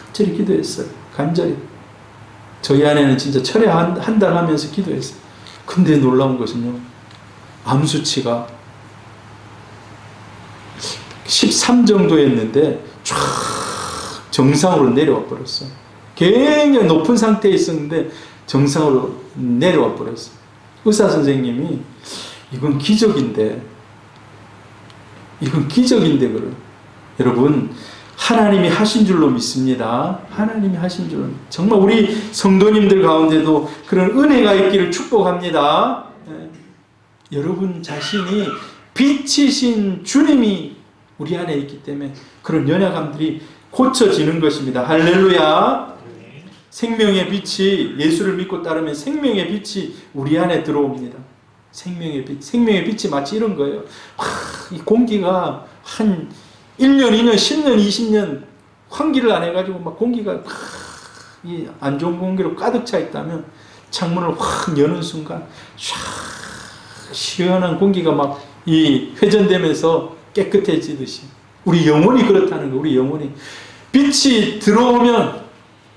간절히 기도했어요. 간절히. 저희 아내는 진짜 철회 한 달 하면서 기도했어요. 근데 놀라운 것은요, 암 수치가 13 정도였는데 쫙 정상으로 내려와 버렸어요. 굉장히 높은 상태에 있었는데 정상으로 내려와 버렸어요. 의사 선생님이 이건 기적인데 그래. 여러분, 하나님이 하신 줄로 믿습니다. 하나님이 하신 줄로. 정말 우리 성도님들 가운데도 그런 은혜가 있기를 축복합니다. 여러분 자신이 빛이신 주님이 우리 안에 있기 때문에 그런 연약함들이 고쳐지는 것입니다. 할렐루야. 생명의 빛이, 예수를 믿고 따르면 생명의 빛이 우리 안에 들어옵니다. 생명의 빛. 생명의 빛이 마치 이런 거예요. 이 공기가 한 1년, 2년, 10년, 20년 환기를 안 해가지고 막 공기가 이 안 좋은 공기로 가득 차 있다면 창문을 확 여는 순간 시원한 공기가 막 이 회전되면서 깨끗해지듯이 우리 영혼이 그렇다는 거예요. 우리 영혼이 빛이 들어오면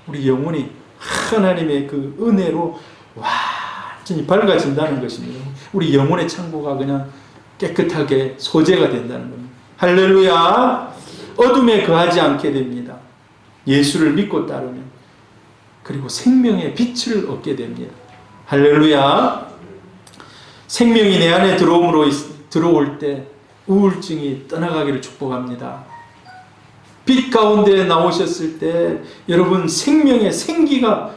우리 영혼이 하나님의 그 은혜로 완전히 밝아진다는 것입니다. 우리 영혼의 창고가 그냥 깨끗하게 소재가 된다는 겁니다. 할렐루야. 어둠에 거하지 않게 됩니다. 예수를 믿고 따르면. 그리고 생명의 빛을 얻게 됩니다. 할렐루야. 생명이 내 안에 들어올 때 우울증이 떠나가기를 축복합니다. 빛 가운데 나오셨을 때 여러분 생명의 생기가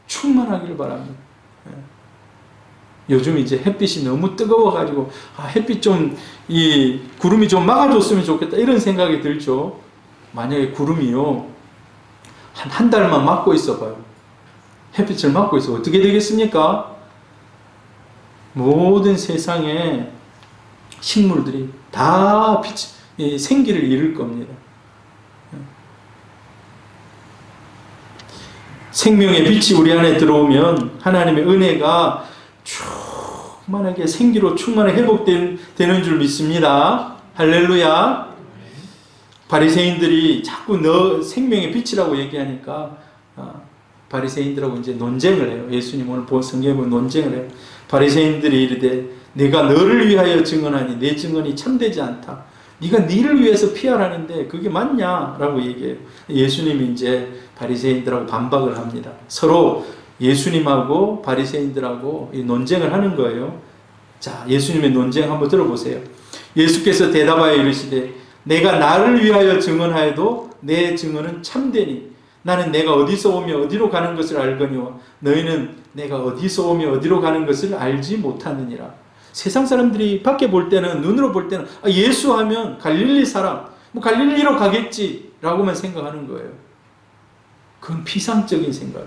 충만하기를 바랍니다. 요즘 이제 햇빛이 너무 뜨거워가지고 햇빛 좀 이 구름이 좀 막아줬으면 좋겠다 이런 생각이 들죠. 만약에 구름이요 한 달만 막고 있어봐요. 햇빛을 막고 있어 어떻게 되겠습니까? 모든 세상의 식물들이 다 생기를 잃을 겁니다. 생명의 빛이 우리 안에 들어오면 하나님의 은혜가 충만하게 생기로 충만하게 회복되는 줄 믿습니다. 할렐루야. 바리새인들이 자꾸 너 생명의 빛이라고 얘기하니까 바리새인들하고 이제 논쟁을 해요. 예수님 오늘 성경에 보면 논쟁을 해요. 바리새인들이 이르되 내가 너를 위하여 증언하니 내 증언이 참되지 않다. 네가 너를 위해서 피하라는데 그게 맞냐? 라고 얘기해요. 예수님이 이제 바리새인들하고 반박을 합니다. 서로 예수님하고 바리새인들하고 이 논쟁을 하는 거예요. 자, 예수님의 논쟁 한번 들어보세요. 예수께서 대답하여 이르시되 내가 나를 위하여 증언하여도 내 증언은 참되니 나는 내가 어디서 오며 어디로 가는 것을 알거니와 너희는 내가 어디서 오며 어디로 가는 것을 알지 못하느니라. 세상 사람들이 밖에 볼 때는 눈으로 볼 때는 예수 하면 갈릴리 사람 뭐 갈릴리로 가겠지 라고만 생각하는 거예요. 그건 피상적인 생각.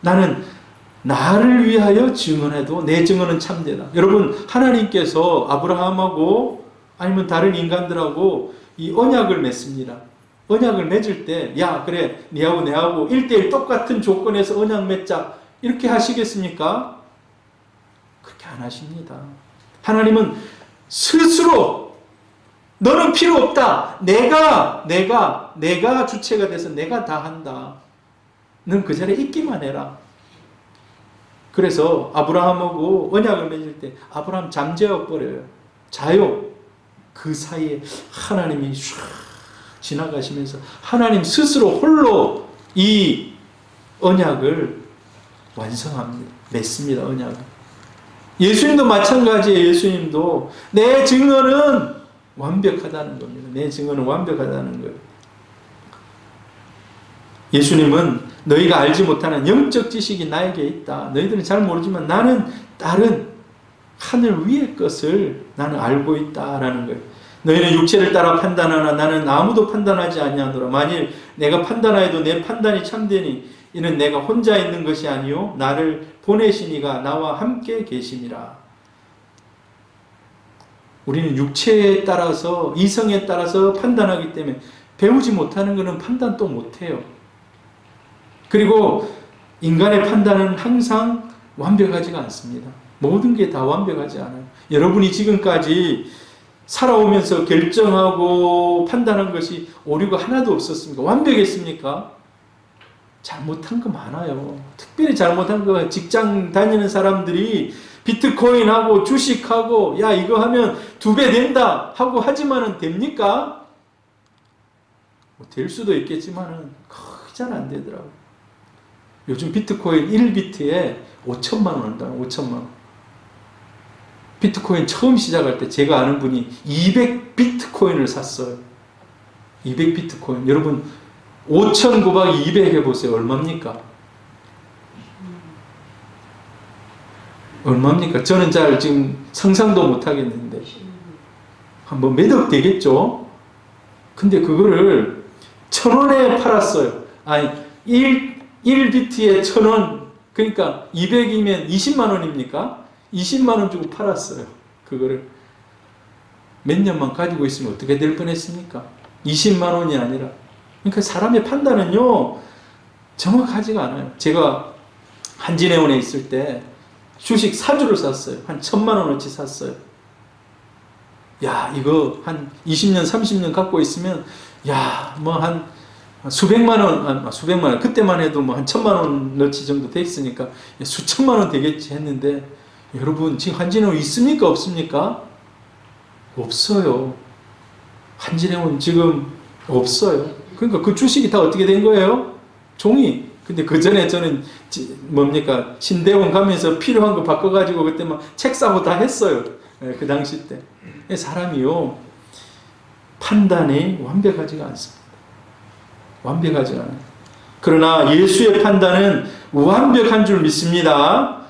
나는 나를 위하여 증언해도 내 증언은 참되다. 여러분 하나님께서 아브라함하고 아니면 다른 인간들하고 이 언약을 맺습니다. 언약을 맺을 때 야 그래 니하고 내하고 1:1 똑같은 조건에서 언약 맺자 이렇게 하시겠습니까? 그렇게 안 하십니다. 하나님은 스스로 너는 필요 없다. 내가 주체가 돼서 내가 다 한다. 넌 그 자리에 있기만 해라. 그래서 아브라함하고 언약을 맺을 때 아브라함 잠재워 버려요. 자요. 그 사이에 하나님이 슉 지나가시면서 하나님 스스로 홀로 이 언약을 완성합니다. 맺습니다. 언약을. 예수님도 마찬가지예요. 예수님도 내 증언은 완벽하다는 겁니다. 내 증언은 완벽하다는 거예요. 예수님은 너희가 알지 못하는 영적 지식이 나에게 있다. 너희들은 잘 모르지만 나는 다른 하늘 위의 것을 나는 알고 있다라는 거예요. 너희는 육체를 따라 판단하나 나는 아무도 판단하지 아니하노라. 만일 내가 판단하여도 내 판단이 참되니 이는 내가 혼자 있는 것이 아니요 나를 보내신 이가 나와 함께 계심이라. 우리는 육체에 따라서 이성에 따라서 판단하기 때문에 배우지 못하는 것은 판단 또 못해요. 그리고 인간의 판단은 항상 완벽하지가 않습니다. 모든 게 다 완벽하지 않아요. 여러분이 지금까지 살아오면서 결정하고 판단한 것이 오류가 하나도 없었습니까? 완벽했습니까? 잘못한 거 많아요. 특별히 잘못한 거 직장 다니는 사람들이 비트코인하고 주식하고 야 이거 하면 2배 된다 하고 하지만은 됩니까? 뭐 될 수도 있겠지만은 거의 잘 안 되더라고요. 요즘 비트코인 1비트에 5천만 원 한다. 5천만 원. 비트코인 처음 시작할 때 제가 아는 분이 200비트코인을 샀어요. 200비트코인. 여러분 5천 곱하기 200 해보세요. 얼마입니까? 얼마입니까? 저는 잘 지금 상상도 못 하겠는데 한번 몇 억 되겠죠? 근데 그거를 1,000원에 팔았어요. 아니 1비트에 1,000원 그러니까 200이면 20만 원입니까? 20만 원 주고 팔았어요. 그거를 몇 년만 가지고 있으면 어떻게 될 뻔했습니까? 20만 원이 아니라. 그러니까 사람의 판단은요 정확하지가 않아요. 제가 한진해운에 있을 때 주식 4주를 샀어요. 한 1,000만 원어치 샀어요. 야 이거 한 20년 30년 갖고 있으면 야 뭐 한 수백만 원 그때만 해도 뭐 한 1,000만 원어치 정도 돼 있으니까 수천만 원 되겠지 했는데 여러분 지금 한진해운 있습니까? 없습니까? 없어요. 한진해운 지금 없어요. 그러니까 그 주식이 다 어떻게 된 거예요? 종이. 근데 그 전에 저는 뭡니까 신대원 가면서 필요한 거 바꿔가지고 그때 막 책 사고 다 했어요. 그 당시 때. 사람이요 판단이 완벽하지가 않습니다. 완벽하지가 않아요. 그러나 예수의 판단은 완벽한 줄 믿습니다.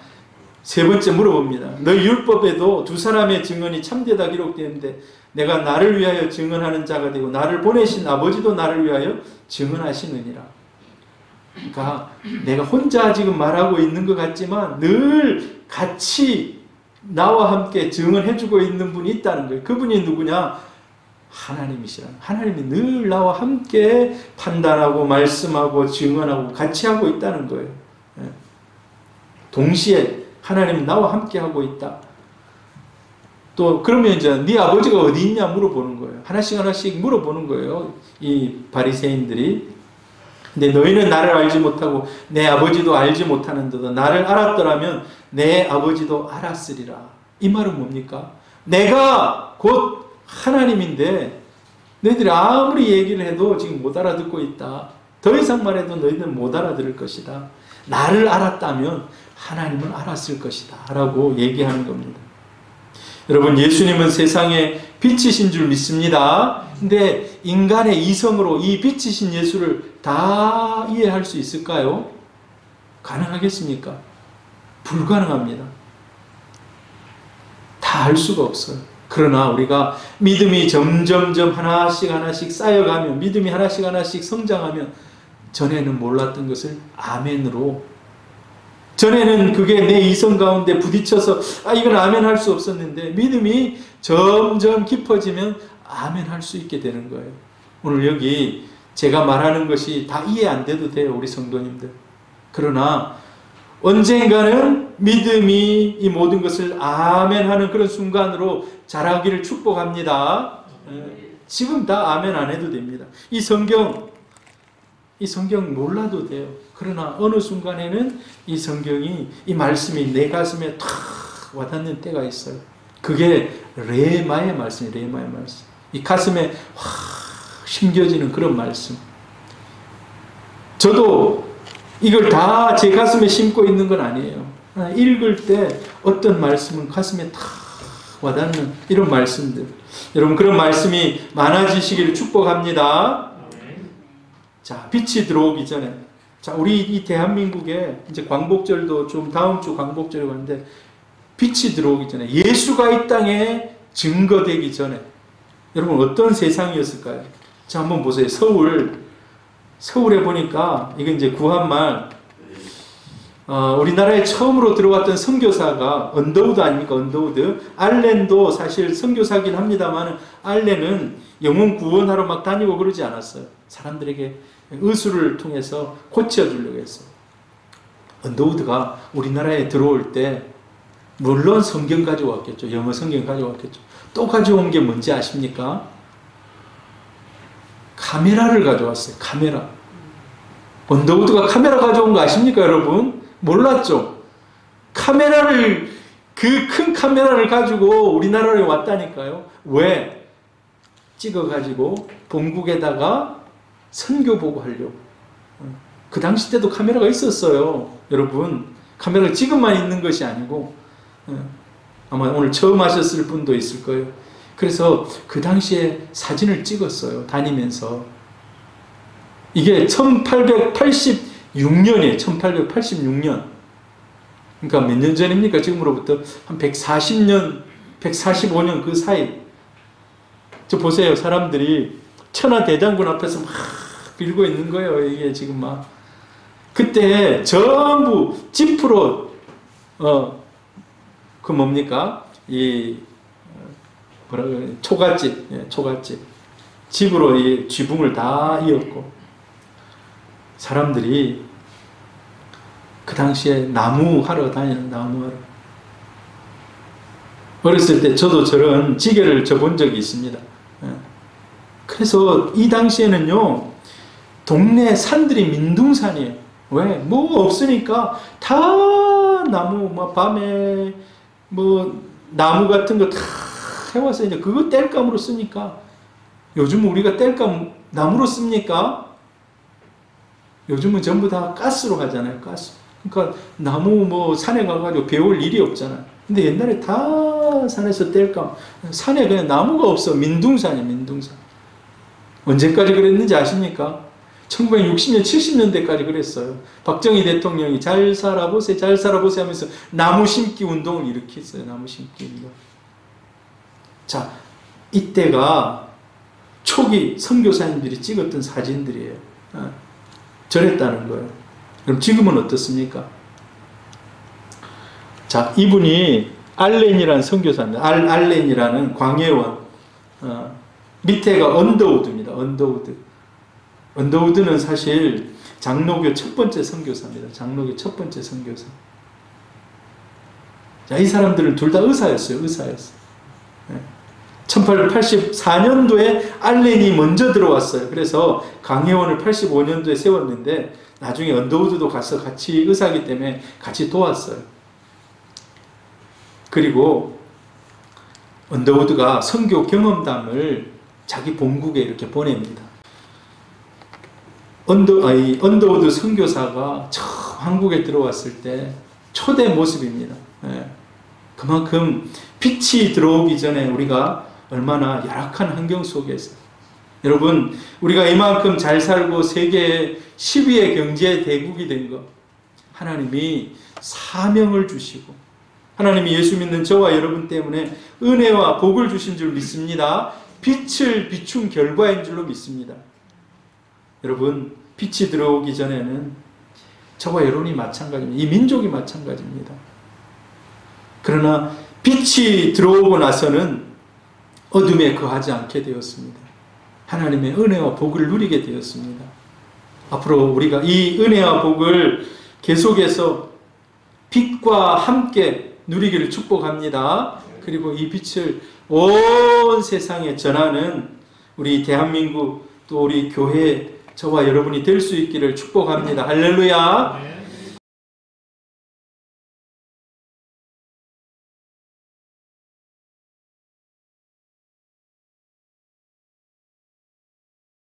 세 번째 물어봅니다. 너희 율법에도 두 사람의 증언이 참되다 기록되는데 내가 나를 위하여 증언하는 자가 되고 나를 보내신 아버지도 나를 위하여 증언하시느니라. 그러니까 내가 혼자 지금 말하고 있는 것 같지만 늘 같이 나와 함께 증언해주고 있는 분이 있다는 거예요. 그분이 누구냐? 하나님이시라. 하나님이 늘 나와 함께 판단하고 말씀하고 증언하고 같이 하고 있다는 거예요. 동시에 하나님이 나와 함께 하고 있다. 또 그러면 이제 네 아버지가 어디 있냐 물어보는 거예요. 하나씩 물어보는 거예요. 이 바리새인들이. 근데 너희는 나를 알지 못하고 내 아버지도 알지 못하는도다. 나를 알았더라면 내 아버지도 알았으리라. 이 말은 뭡니까? 내가 곧 하나님인데 너희들이 아무리 얘기를 해도 지금 못 알아듣고 있다. 더 이상 말해도 너희들은 못 알아들을 것이다. 나를 알았다면 하나님을 알았을 것이다 라고 얘기하는 겁니다. 여러분 예수님은 세상의 빛이신 줄 믿습니다. 근데 인간의 이성으로 이 빛이신 예수를 다 이해할 수 있을까요? 가능하겠습니까? 불가능합니다. 다 알 수가 없어요. 그러나 우리가 믿음이 점점점 하나씩 쌓여가면 믿음이 하나씩 성장하면 전에는 몰랐던 것을 아멘으로 전에는 그게 내 이성 가운데 부딪혀서 이건 아멘 할 수 없었는데 믿음이 점점 깊어지면 아멘 할 수 있게 되는 거예요. 오늘 여기 제가 말하는 것이 다 이해 안 돼도 돼요. 우리 성도님들. 그러나 언젠가는 믿음이 이 모든 것을 아멘 하는 그런 순간으로 자라기를 축복합니다. 지금 다 아멘 안 해도 됩니다. 이 성경 몰라도 돼요. 그러나 어느 순간에는 이 성경이, 이 말씀이 내 가슴에 탁 와닿는 때가 있어요. 그게 레마의 말씀이에요. 레마의 말씀. 이 가슴에 확 심겨지는 그런 말씀. 저도 이걸 다 제 가슴에 심고 있는 건 아니에요. 읽을 때 어떤 말씀은 가슴에 탁 와닿는 이런 말씀들. 여러분, 그런 말씀이 많아지시기를 축복합니다. 자, 빛이 들어오기 전에. 자, 우리 이 대한민국에 이제 광복절도 좀 다음 주 광복절에 가는데, 빛이 들어오기 전에, 예수가 이 땅에 증거되기 전에, 여러분 어떤 세상이었을까요? 자, 한번 보세요. 서울에 보니까, 이거 이제 구한말, 우리나라에 처음으로 들어왔던 선교사가 언더우드 아닙니까? 언더우드. 알렌도 사실 선교사긴 합니다만, 알렌은 영혼 구원하러 막 다니고 그러지 않았어요. 사람들에게 의술을 통해서 고쳐주려고 했어요. 언더우드가 우리나라에 들어올 때, 물론 성경 가져왔겠죠. 영어 성경 가져왔겠죠. 또 가져온 게 뭔지 아십니까? 카메라를 가져왔어요. 카메라. 언더우드가 카메라 가져온 거 아십니까, 여러분? 몰랐죠? 카메라를, 그 큰 카메라를 가지고 우리나라에 왔다니까요. 왜? 찍어가지고 본국에다가 선교 보고 하려고. 그 당시 때도 카메라가 있었어요. 여러분, 카메라가 지금만 있는 것이 아니고, 아마 오늘 처음 하셨을 분도 있을 거예요. 그래서 그 당시에 사진을 찍었어요. 다니면서. 이게 1886년이에요. 1886년. 그러니까 몇 년 전입니까? 지금으로부터 한 140년, 145년 그 사이. 저 보세요. 사람들이 천하대장군 앞에서 막 빌고 있는 거예요. 이게 지금 막. 그때 전부 지프로, 그 뭡니까? 초가집, 초가집. 집으로 이 지붕을 다 이었고, 사람들이 그 당시에 나무 하러 다니는, 나무 하러. 어렸을 때 저도 저런 지게를 져본 적이 있습니다. 그래서 이 당시에는요, 동네 산들이 민둥산이에요. 왜? 뭐 없으니까 다 나무, 뭐 밤에 뭐 나무 같은 거 다 해와서 이제 그거 땔감으로 쓰니까, 요즘 우리가 땔감 나무로 씁니까? 요즘은 전부 다 가스로 하잖아요. 가스. 그러니까 나무 뭐 산에 가가지고 배울 일이 없잖아요. 근데 옛날에 다 산에서 땔감. 산에 그냥 나무가 없어. 민둥산이에요. 민둥산. 언제까지 그랬는지 아십니까? 1960년, 70년대까지 그랬어요. 박정희 대통령이 잘 살아보세요, 잘 살아보세요 하면서 나무 심기 운동을 일으켰어요. 나무 심기 운동. 자, 이때가 초기 선교사님들이 찍었던 사진들이에요. 저랬다는 거예요. 그럼 지금은 어떻습니까? 자, 이분이 알렌이라는 선교사입니다. 알렌이라는 광해원. 밑에가 언더우드입니다. 언더우드. 언더우드는 사실 장로교 첫 번째 선교사입니다. 장로교 첫 번째 선교사. 자, 이 사람들은 둘 다 의사였어요. 의사였어요. 1884년도에 알렌이 먼저 들어왔어요. 그래서 광해원을 85년도에 세웠는데, 나중에 언더우드도 가서 같이 의사이기 때문에 같이 도왔어요. 그리고 언더우드가 선교 경험담을 자기 본국에 이렇게 보냅니다. 언더우드 선교사가 처음 한국에 들어왔을 때 초대 모습입니다. 그만큼 빛이 들어오기 전에 우리가 얼마나 열악한 환경 속에서, 여러분, 우리가 이만큼 잘 살고 세계 10위의 경제 대국이 된 것, 하나님이 사명을 주시고, 하나님이 예수 믿는 저와 여러분 때문에 은혜와 복을 주신 줄 믿습니다. 빛을 비춘 결과인 줄로 믿습니다. 여러분, 빛이 들어오기 전에는 저와 여러분이 마찬가지입니다. 이 민족이 마찬가지입니다. 그러나 빛이 들어오고 나서는 어둠에 거하지 않게 되었습니다. 하나님의 은혜와 복을 누리게 되었습니다. 앞으로 우리가 이 은혜와 복을 계속해서 빛과 함께 누리기를 축복합니다. 그리고 이 빛을 온 세상에 전하는 우리 대한민국 또 우리 교회 저와 여러분이 될 수 있기를 축복합니다. 할렐루야.